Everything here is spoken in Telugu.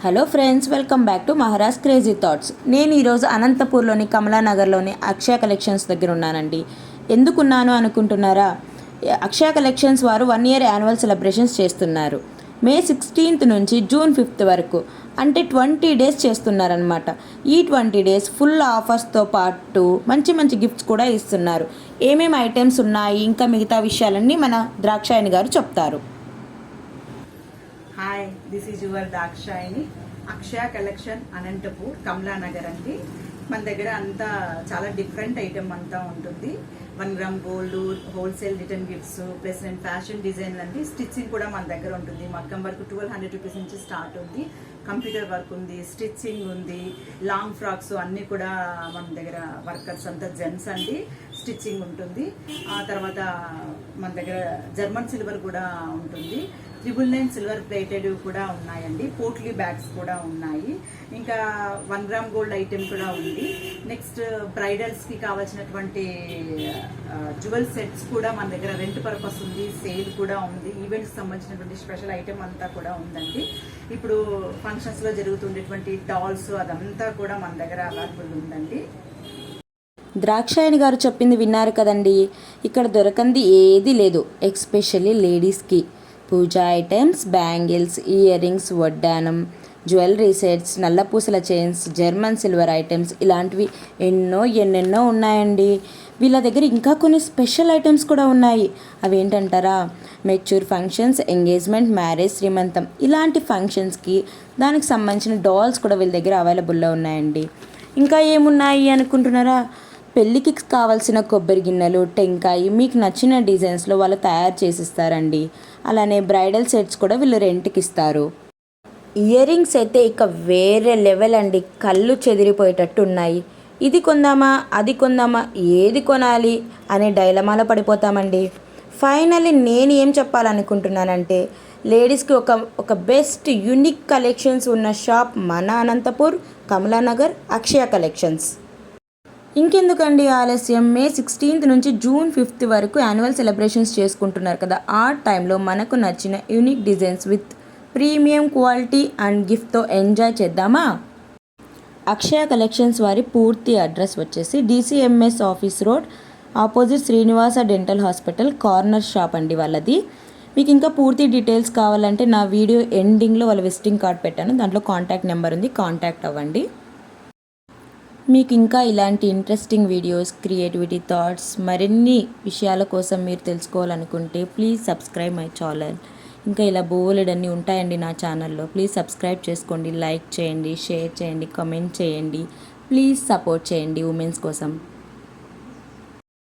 Hello friends, welcome back to Maharaj crazy thoughts. నేను ఈరోజు అనంతపూర్లోని కమలానగర్లోని అక్షయ కలెక్షన్స్ దగ్గర ఉన్నానండి. ఎందుకున్నాను అనుకుంటున్నారా? అక్షయ కలెక్షన్స్ వారు 1 year యాన్యువల్ సెలబ్రేషన్స్ చేస్తున్నారు. మే 16th నుంచి జూన్ 5th వరకు, అంటే 20 days చేస్తున్నారనమాట. ఈ 20 days ఫుల్ ఆఫర్స్తో పాటు మంచి మంచి గిఫ్ట్స్ కూడా ఇస్తున్నారు. ఏమేమి ఐటమ్స్ ఉన్నాయి, ఇంకా మిగతా విషయాలన్నీ మన ద్రాక్షాయణి గారు చెప్తారు. Hi, this is your Dakshayani. Akshaya collection Anantapur Kamalanagar అండి. మన దగ్గర అంతా చాలా డిఫరెంట్ ఐటమ్ అంతా ఉంటుంది. 1 gram gold, wholesale return gifts, plus and fashion design అండి. స్టిచ్చింగ్ కూడా మన దగ్గర ఉంటుంది. మగ్గం వరకు 1200 rupees నుంచి స్టార్ట్ ఉంది. కంప్యూటర్ వర్క్ ఉంది, స్టిచ్చింగ్ ఉంది, లాంగ్ ఫ్రాక్స్ అన్నీ కూడా మన దగ్గర వర్కర్స్ అంతా జెంట్స్ అండి. స్టిచ్చింగ్ ఉంటుంది. ఆ తర్వాత మన దగ్గర జర్మన్ సిల్వర్ కూడా ఉంటుంది. 999 సిల్వర్ ప్లేటెడ్ కూడా ఉన్నాయండి. పోట్లీ బ్యాగ్స్ కూడా ఉన్నాయి. ఇంకా 1 gram గోల్డ్ ఐటెం కూడా ఉంది. నెక్స్ట్ బ్రైడల్స్కి కావాల్సినటువంటి జ్యువెల్ సెట్స్ కూడా మన దగ్గర రెంట్ పర్పస్ ఉంది, సేల్ కూడా ఉంది. ఈవెంట్స్కి సంబంధించినటువంటి స్పెషల్ ఐటెం అంతా కూడా ఉందండి. ఇప్పుడు ఫంక్షన్స్లో జరుగుతుండేటువంటి డాల్స్ అదంతా కూడా మన దగ్గర అవైలబుల్ ఉందండి. ద్రాక్షాయణి గారు చెప్పింది విన్నారు కదండి. ఇక్కడ దొరకంది ఏది లేదు, ఎస్పెషల్లీ లేడీస్కి. Puja items, bangles, ear rings, వడ్డానం, జ్యువెలరీ సెట్స్, నల్లపూసల చైన్స్, జర్మన్ సిల్వర్ ఐటమ్స్, ఇలాంటివి ఎన్నెన్నో ఉన్నాయండి. వీళ్ళ దగ్గర ఇంకా కొన్ని స్పెషల్ ఐటమ్స్ కూడా ఉన్నాయి. అవి ఏంటంటారా? మెచ్యూర్ ఫంక్షన్స్, ఎంగేజ్మెంట్, మ్యారేజ్, శ్రీమంతం, ఇలాంటి ఫంక్షన్స్కి దానికి సంబంధించిన డాల్స్ కూడా వీళ్ళ దగ్గర అవైలబుల్లో ఉన్నాయండి. ఇంకా ఏమున్నాయి అనుకుంటున్నారా? పెళ్ళికి కావాల్సిన కొబ్బరి గిన్నెలు, టెంకాయ, మీకు నచ్చిన డిజైన్స్లో వాళ్ళు తయారు చేసిస్తారండి. అలానే బ్రైడల్ సెట్స్ కూడా వీళ్ళు రెంట్కి ఇస్తారు. ఇయర్ రింగ్స్ అయితే ఇక వేరే లెవెల్ అండి. కళ్ళు చెదిరిపోయేటట్టు ఉన్నాయి. ఇది కొందామా, అది కొందామా, ఏది కొనాలి అనే డైలమాలో పడిపోతామండి. ఫైనల్లీ నేను ఏం చెప్పాలనుకుంటున్నానంటే, లేడీస్కి ఒక బెస్ట్ యూనిక్ కలెక్షన్స్ ఉన్న షాప్ మన అనంతపూర్ కమలానగర్ అక్షయ కలెక్షన్స్. ఇంకెందుకండి ఆలస్యం? మే 16th నుంచి జూన్ 5th వరకు యాన్యువల్ సెలబ్రేషన్స్ చేసుకుంటున్నారు కదా. ఆ టైంలో మనకు నచ్చిన unique designs with premium quality and గిఫ్ట్తో ఎంజాయ్ చేద్దామా? అక్షయ కలెక్షన్స్ వారి పూర్తి అడ్రస్ వచ్చేసి DCMS office road, opposite Srinivasa dental hospital, corner shop అండి వాళ్ళది. మీకు ఇంకా పూర్తి డీటెయిల్స్ కావాలంటే నా వీడియో ఎండింగ్లో వాళ్ళ విజిటింగ్ కార్డ్ పెట్టాను, దాంట్లో కాంటాక్ట్ నెంబర్ ఉంది, కాంటాక్ట్ అవ్వండి. మీకు ఇంకా ఇలాంటి ఇంట్రెస్టింగ్ వీడియోస్, క్రియేటివిటీ థాట్స్, మరిన్ని విషయాల కోసం మీరు తెలుసుకోవాలనుకుంటే ప్లీజ్ సబ్స్క్రైబ్ మై ఛానల్. ఇంకా ఇలా బోలెడన్నీ ఉంటాయండి నా ఛానల్లో. ప్లీజ్ సబ్స్క్రైబ్ చేసుకోండి, లైక్ చేయండి, షేర్ చేయండి, కామెంట్ చేయండి. ప్లీజ్ సపోర్ట్ చేయండి ఉమెన్స్ కోసం.